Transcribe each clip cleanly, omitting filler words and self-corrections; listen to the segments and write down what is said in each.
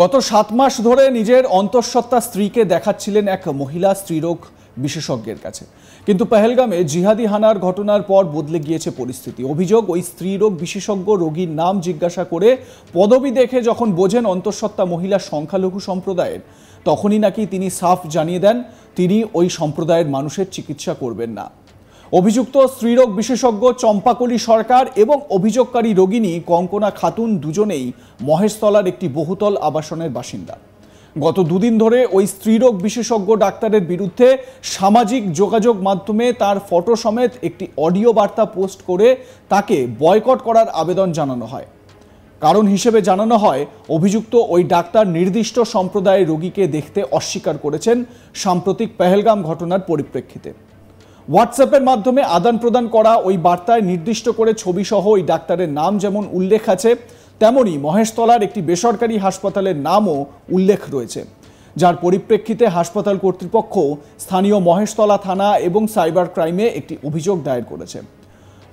গত 7 মাস ধরে নিজের অন্তঃসত্ত্বা স্ত্রীকে দেখাচ্ছিলেন এক মহিলা স্ত্রীরোগ বিশেষজ্ঞের কাছে, কিন্তু পহেলগামে জিহাদি হানার ঘটনার পর বদলে গিয়েছে পরিস্থিতি। অভিযোগ, ওই স্ত্রীরোগ বিশেষজ্ঞ রোগীর নাম জিজ্ঞাসা করে পদবি দেখে যখন বোঝেন অন্তঃসত্ত্বা মহিলা সংখ্যালঘু সম্প্রদায়ের, তখনই নাকি তিনি সাফ জানিয়ে দেন তিনি ওই সম্প্রদায়ের মানুষের চিকিৎসা করবেন না। অভিযুক্ত স্ত্রীরোগ বিশেষজ্ঞ চম্পাকলি সরকার এবং অভিযোগকারী রোগিনী কঙ্কনা খাতুন দুজনেই মহেশতলার একটি বহুতল আবাসনের বাসিন্দা। গত দুদিন ধরে ওই স্ত্রীরোগ বিশেষজ্ঞ ডাক্তারের বিরুদ্ধে সামাজিক যোগাযোগ মাধ্যমে তার ফটো সমেত একটি অডিও বার্তা পোস্ট করে তাকে বয়কট করার আবেদন জানানো হয়। কারণ হিসেবে জানানো হয়, অভিযুক্ত ওই ডাক্তার নির্দিষ্ট সম্প্রদায়ের রোগীকে দেখতে অস্বীকার করেছেন সাম্প্রতিক পহেলগাম ঘটনার পরিপ্রেক্ষিতে। হোয়াটসঅ্যাপের মাধ্যমে আদান প্রদান করা ওই বার্তায় নির্দিষ্ট করে ছবিসহ ওই ডাক্তারের নাম যেমন উল্লেখ আছে, তেমনি মহেশতলার একটি বেসরকারি হাসপাতালের নামও উল্লেখ রয়েছে, যার পরিপ্রেক্ষিতে হাসপাতাল কর্তৃপক্ষ স্থানীয় মহেশতলা থানা এবং সাইবার ক্রাইমে একটি অভিযোগ দায়ের করেছে।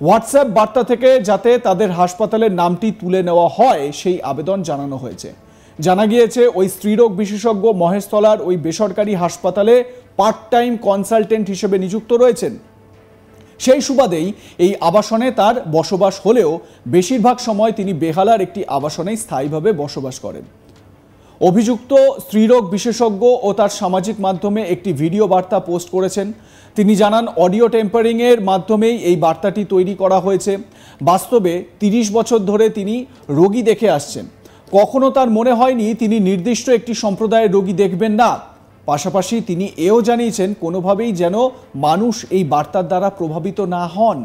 হোয়াটসঅ্যাপ বার্তা থেকে যাতে তাদের হাসপাতালের নামটি তুলে নেওয়া হয় সেই আবেদন জানানো হয়েছে। জানা গিয়েছে, ওই স্ত্রীরোগ বিশেষজ্ঞ মহেশতলার ওই বেসরকারি হাসপাতালে পার্ট টাইম কনসালটেন্ট হিসেবে নিযুক্ত রয়েছেন। সেই সুবাদেই এই আবাসনে তার বসবাস হলেও বেশিরভাগ সময় তিনি বেহালার একটি আবাসনে স্থায়ীভাবে বসবাস করেন। অভিযুক্ত স্ত্রীরোগ বিশেষজ্ঞ ও তার সামাজিক মাধ্যমে একটি ভিডিও বার্তা পোস্ট করেছেন। তিনি জানান, অডিও টেম্পারিংয়ের মাধ্যমেই এই বার্তাটি তৈরি করা হয়েছে। বাস্তবে 30 বছর ধরে তিনি রোগী দেখে আসছেন। কখনো তার মনে হয়নি তিনি নির্দিষ্ট একটি সম্প্রদায়ের রোগী দেখবেন না। পাশাপাশি তিনি এও জানিয়েছেন, কোনোভাবেই যেন মানুষ এই বার্তার দ্বারা প্রভাবিত না হন।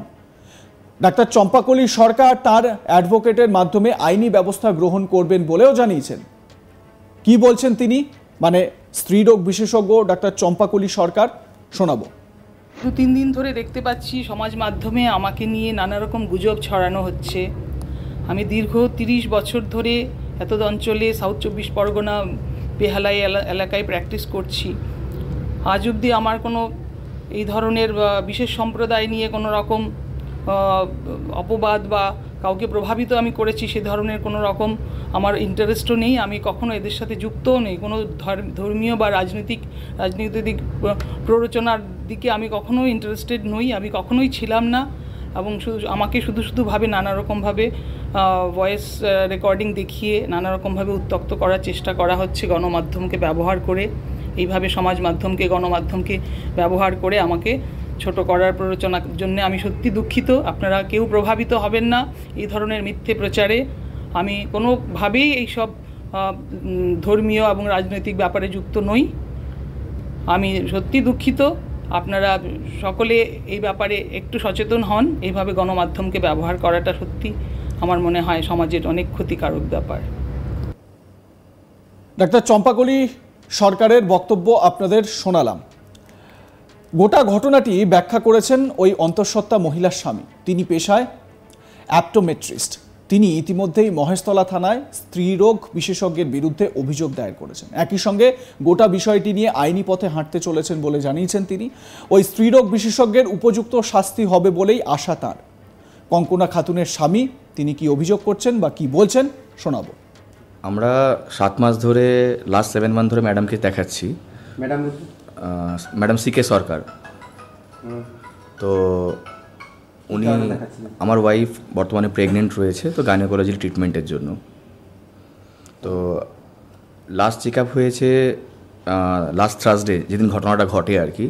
ডাক্তার চম্পাকলি সরকার তার অ্যাডভোকেটের মাধ্যমে আইনি ব্যবস্থা গ্রহণ করবেন বলেও জানিয়েছেন। কি বলছেন তিনি, মানে স্ত্রীরোগ বিশেষজ্ঞ ডাক্তার চম্পাকলি সরকার, শোনাবো। 2-3 দিন ধরে দেখতে পাচ্ছি সমাজ মাধ্যমে আমাকে নিয়ে নানা রকম গুজব ছড়ানো হচ্ছে। আমি দীর্ঘ 30 বছর ধরে এত অঞ্চলে সাউথ 24 পরগনা বেহালাই এলাকায় প্র্যাকটিস করছি। আজ অবধি আমার কোনো এই ধরনের বিশেষ সম্প্রদায় নিয়ে কোনো রকম অপবাদ বা কাউকে প্রভাবিত আমি করেছি সে ধরনের কোনো রকম আমার ইন্টারেস্টও নেই। আমি কখনো এদের সাথে যুক্তও নেই। কোনো ধর্মীয় বা রাজনৈতিক প্ররোচনার দিকে আমি কখনো ইন্টারেস্টেড নই, আমি কখনোই ছিলাম না। এবং আমাকে শুধুভাবে নানা রকমভাবে ভয়েস রেকর্ডিং দেখিয়ে নানা রকমভাবে উত্ত্যক্ত করার চেষ্টা করা হচ্ছে গণমাধ্যমকে ব্যবহার করে। এইভাবে সমাজ মাধ্যমকে, গণমাধ্যমকে ব্যবহার করে আমাকে ছোট করার প্ররোচনার জন্য আমি সত্যি দুঃখিত। আপনারা কেউ প্রভাবিত হবেন না এই ধরনের মিথ্যে প্রচারে। আমি কোনোভাবেই এইসব ধর্মীয় এবং রাজনৈতিক ব্যাপারে যুক্ত নই। আমি সত্যি দুঃখিত। আপনারা সকলে এই ব্যাপারে একটু সচেতন হন। এইভাবে গণমাধ্যমকে ব্যবহার করাটা সত্যি আমার মনে হয় সমাজের অনেক ক্ষতিকারক ব্যাপার। ডাক্তার চম্পাকলি সরকারের বক্তব্য আপনাদের শোনালাম। গোটা ঘটনাটি ব্যাখ্যা করেছেন ওই অন্তঃসত্ত্বা মহিলার স্বামী। তিনি পেশায় অ্যাপটোমেট্রিস্ট। তিনি ইতিমধ্যেই মহেশতলা থানায় স্ত্রীরোগ বিশেষজ্ঞের বিরুদ্ধে অভিযোগ দায়ের করেছেন। একই সঙ্গে গোটা বিষয়টি নিয়ে আইনি পথে হাঁটতে চলেছেন বলে জানিয়েছেন তিনি। ওই স্ত্রীরোগ বিশেষজ্ঞের উপযুক্ত শাস্তি হবে বলেই আশা তার। কঙ্কনা খাতুনের স্বামী, তিনি কি অভিযোগ করছেন বা কি বলছেন, শোনাবো। আমরা 7 মাস ধরে, লাস্ট 7 মান্থ ধরে ম্যাডামকে দেখাচ্ছি। ম্যাডাম সিকে সরকার। তো উনি, আমার ওয়াইফ বর্তমানে প্রেগনেন্ট রয়েছে, তো গাইনোকোলজির ট্রিটমেন্টের জন্য। তো লাস্ট চেক আপ হয়েছে লাস্ট থার্সডে, যেদিন ঘটনাটা ঘটে আর কি।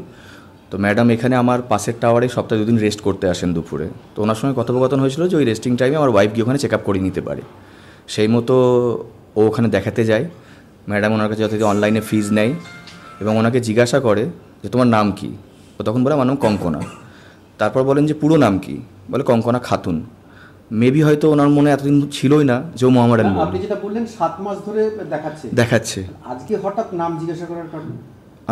তো ম্যাডাম এখানে আমার পাশের টাওয়ারে সপ্তাহে 2 দিন রেস্ট করতে আসেন দুপুরে। তো ওনার সঙ্গে কথোপকথন হয়েছিল যে ওই রেস্টিং টাইমে আমার ওয়াইফ গিয়ে ওখানে চেক আপ করিয়ে নিতে পারে। সেই মতো ও ওখানে দেখাতে যায়। ম্যাডাম ওনার কাছে যথারীতি অনলাইনে ফিজ নেয় এবং ওনাকে জিজ্ঞাসা করে যে তোমার নাম কি। ও তখন বলে আমার নাম কঙ্কনা। তারপর বলেন যে পুরো নাম কি, বলে কঙ্কনা খাতুন। মেবি হয়তো ওনার মনে এতদিন ছিলই না যে ও মোহামেডান। আপনি যেটা বললেন 7 মাস ধরে দেখাচ্ছে, আজকে হঠাৎ নাম জিজ্ঞাসা করার কারণ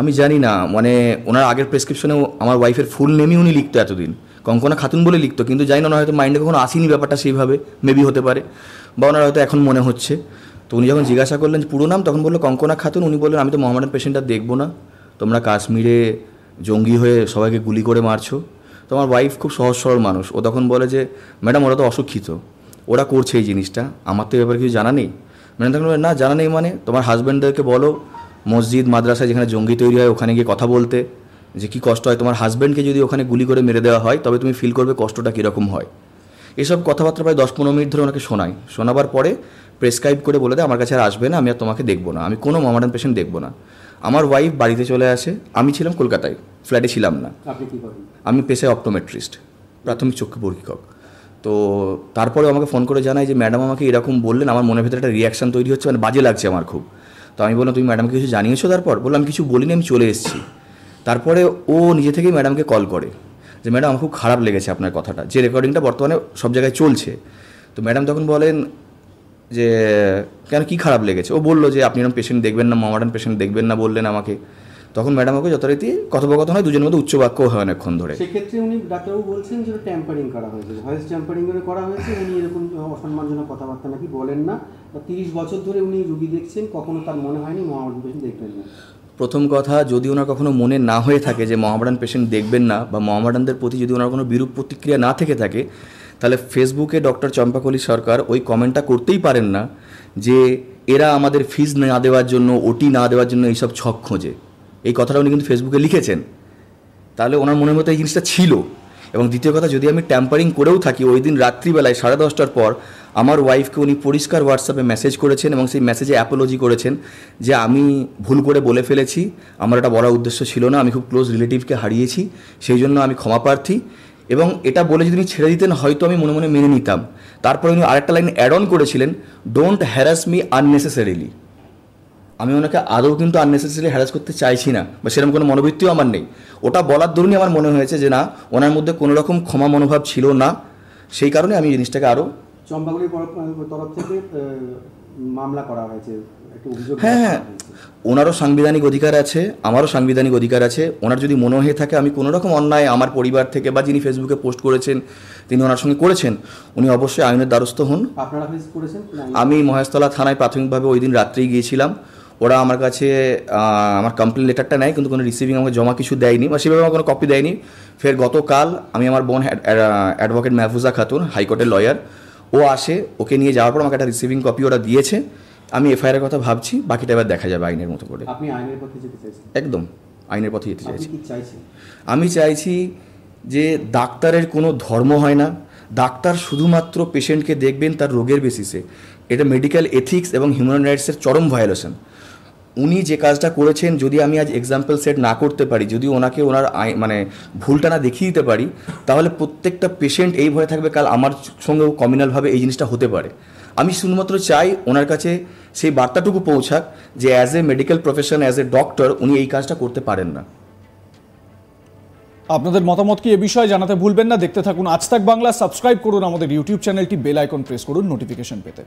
আমি জানি না। মানে ওনার আগের প্রেসক্রিপশনেও আমার ওয়াইফের ফুল নেমই উনি লিখতো, এতদিন কঙ্কনা খাতুন বলে লিখতো, কিন্তু জানি না ওনার হয়তো মাইন্ডে কখনো আসেনি ব্যাপারটা সেইভাবে, মেবি হতে পারে, বা ওনার হয়তো এখন মনে হচ্ছে। তো উনি যখন জিজ্ঞাসা করলেন যে পুরো নাম, তখন বললো কঙ্কনা খাতুন। উনি বললেন আমি তো মোহামেডান পেশেন্টটা দেখবো না, তোমরা কাশ্মীরে জঙ্গি হয়ে সবাইকে গুলি করে মারছো। তো আমার ওয়াইফ খুব সহজ সরল মানুষ, ও তখন বলে যে ম্যাডাম ওরা তো অশিক্ষিত, ওরা করছে এই জিনিসটা, আমার তো এবার কিছু জানা নেই। ম্যাডাম তখন বললেন, না জানা নেই মানে, তোমার হাজব্যান্ডদেরকে বলো মসজিদ মাদ্রাসায় যেখানে জঙ্গি তৈরি হয় ওখানে গিয়ে কথা বলতে, যে কী কষ্ট হয়, তোমার হাজব্যান্ডকে যদি ওখানে গুলি করে মেরে দেওয়া হয় তবে তুমি ফিল করবে কষ্টটা কীরকম হয়। এসব কথাবার্তা প্রায় 10-15 মিনিট ধরে ওনাকে শোনাই। শোনাবার পরে প্রেসক্রাইব করে বলে দেয় আমার কাছে আর আসবে না, আমি আর তোমাকে দেখবো না, আমি কোনো মোহামেডান পেশেন্ট দেখবো না। আমার ওয়াইফ বাড়িতে চলে আসে, আমি ছিলাম কলকাতায়, ফ্ল্যাটে ছিলাম না। আপনি কি করেন? আমি পেশায় অপটোমেট্রিস্ট, প্রাথমিক চক্ষু পরীক্ষক। তো তারপরে আমাকে ফোন করে জানায় যে ম্যাডাম আমাকে এরকম বললেন, আমার মনের ভেতরে একটা রিয়াকশান তৈরি হচ্ছে, মানে বাজে লাগছে আমার খুব। তো আমি বললাম তুমি ম্যাডামকে কিছু জানিয়েছো? তারপর বললাম আমি কিছু বলিনি, আমি চলে এসেছি। তারপরে ও নিজে থেকেই ম্যাডামকে কল করে যে ম্যাডাম আমার খুব খারাপ লেগেছে আপনার কথাটা, যে রেকর্ডিংটা বর্তমানে সব জায়গায় চলছে। তো ম্যাডাম তখন বলেন যে কেন, কী খারাপ লেগেছে? ও বললো যে আপনি এরকম পেশেন্ট দেখবেন না, মোহামেডান পেশেন্ট দেখবেন না বললেন আমাকে। তখন ম্যাডাম আমাকে যথারীতি কথোপকথন হয়, দুজনের মধ্যে উচ্চবাক্য হয় অনেকক্ষণ ধরে। সেক্ষেত্রে উনি ডাক্তারবাবু বলছেন যে ট্যাম্পারিং করা হয়েছে, ভয়েস ট্যাম্পারিং করে করা হয়েছে, উনি এরকম অসম্মানজনক কথাবার্তা নাকি বলেন না। 30 বছর ধরে উনি রুগী দেখছেন, কখনো তার মনে হয়নি মোহামেডান পেশেন্ট দেখবেন না। প্রথম কথা, যদি ওনার কখনো মনে না হয়ে থাকে যে মোহামেডান পেশেন্ট দেখবেন না, বা মোহামেডানদের প্রতি যদি ওনার কোনো বিরূপ প্রতিক্রিয়া না থেকে থাকে, তাহলে ফেসবুকে ডক্টর চম্পাকলি সরকার ওই কমেন্টটা করতেই পারেন না যে এরা আমাদের ফিজ না দেওয়ার জন্য, ওটি না দেওয়ার জন্য এইসব ছক খোঁজে। এই কথাটা উনি কিন্তু ফেসবুকে লিখেছেন, তাহলে ওনার মনের মতো এই জিনিসটা ছিল। এবং দ্বিতীয় কথা, যদি আমি ট্যাম্পারিং করেও থাকি, ওই দিন রাত্রিবেলায় 10:30টার পর আমার ওয়াইফকে উনি পরিষ্কার হোয়াটসঅ্যাপে মেসেজ করেছেন এবং সেই মেসেজে অ্যাপোলজি করেছেন যে আমি ভুল করে বলে ফেলেছি, আমার এটা বলার উদ্দেশ্য ছিল না, আমি খুব ক্লোজ রিলেটিভকে হারিয়েছি, সেই জন্য আমি ক্ষমা প্রার্থী। এবং এটা বলে যদি উনি ছেড়ে দিতেন হয়তো আমি মনে মনে মেনে নিতাম। তারপরে উনি আরেকটা লাইন অ্যাড অন করেছিলেন, ডোন্ট হ্যারাস মি আননেসেসারিলি। আমি ওনাকে আদৌ কিন্তু আননেসেসারি হ্যারাস করতে চাইছি না, বা সেরকম কোনো মনোবৃত্তিও আমার নেই। ওটা বলার দরুনই আমার মনে হয়েছে যে না, ওনার মধ্যে কোনো রকম ক্ষমা মনোভাব ছিল না, সেই কারণে আমি এই জিনিসটাকে আরও চম্পাকলির তরফ থেকে মামলা করা হয়েছে, একটা অভিযোগ। হ্যাঁ, ওনারও সাংবিধানিক অধিকার আছে, আমারও সাংবিধানিক অধিকার আছে। ওনার যদি মনে হয়ে থাকে আমি কোনো রকম অন্যায় আমার পরিবার থেকে বা যিনি ফেসবুকে পোস্ট করেছেন তিনি ওনার সঙ্গে করেছেন, উনি অবশ্যই আইনের দ্বারস্থ হন। আপনারা ফেস করেছেন? আমি মহেশতলা থানায় প্রাথমিকভাবে ওই দিন রাত্রেই গিয়েছিলাম। ওরা আমার কাছে আমার কমপ্লেন লেটারটা নেয়, কিন্তু কোনো রিসিভিং আমাকে জমা কিছু দেয়নি, বা সেভাবে আমার কোনো কপি দেয়নি। ফের গতকাল আমি আমার বোন অ্যাডভোকেট মাহফুজা খাতুন, হাইকোর্টের লয়ার, ও আসে, ওকে নিয়ে যাওয়ার পর আমাকে একটা রিসিভিং কপি ওরা দিয়েছে। আমি এফআইআরের কথা ভাবছি, বাকিটা এবার দেখা যাবে আইনের মতো করে। আপনি আইনের পথে যেতে চাইছেন? একদম আইনের পথে যেতে চাইছি। কি চাইছেন? আমি চাইছি যে ডাক্তারের কোনো ধর্ম হয় না, ডাক্তার শুধুমাত্র পেশেন্টকে দেখবেন তার রোগের বেসিসে। এটা মেডিকেল এথিক্স এবং হিউম্যান রাইটসের চরম ভায়োলেশন। উনি যে কাজটা করেছেন, যদি আমি আজ এক্সাম্পল সেট না করতে পারি, যদি ওনাকে ওনার মানে ভুলটা না দেখিয়ে দিতে পারি, তাহলে প্রত্যেকটা পেশেন্ট এই ভয়ে থাকবে কাল আমার সঙ্গেও কমিউনালভাবে এই জিনিসটা হতে পারে। আমি শুধুমাত্র চাই ওনার কাছে সেই বার্তাটুকু পৌঁছাক যে as a medical profession, as a doctor উনি এই কাজটা করতে পারেন না। আপনাদের মতামত কি এ বিষয়ে জানাতে ভুলবেন না। দেখতে থাকুন আজ তাক বাংলা, সাবস্ক্রাইব করুন আমাদের ইউটিউব চ্যানেলটি, বেল আইকন প্রেস করুন নোটিফিকেশন পেতে।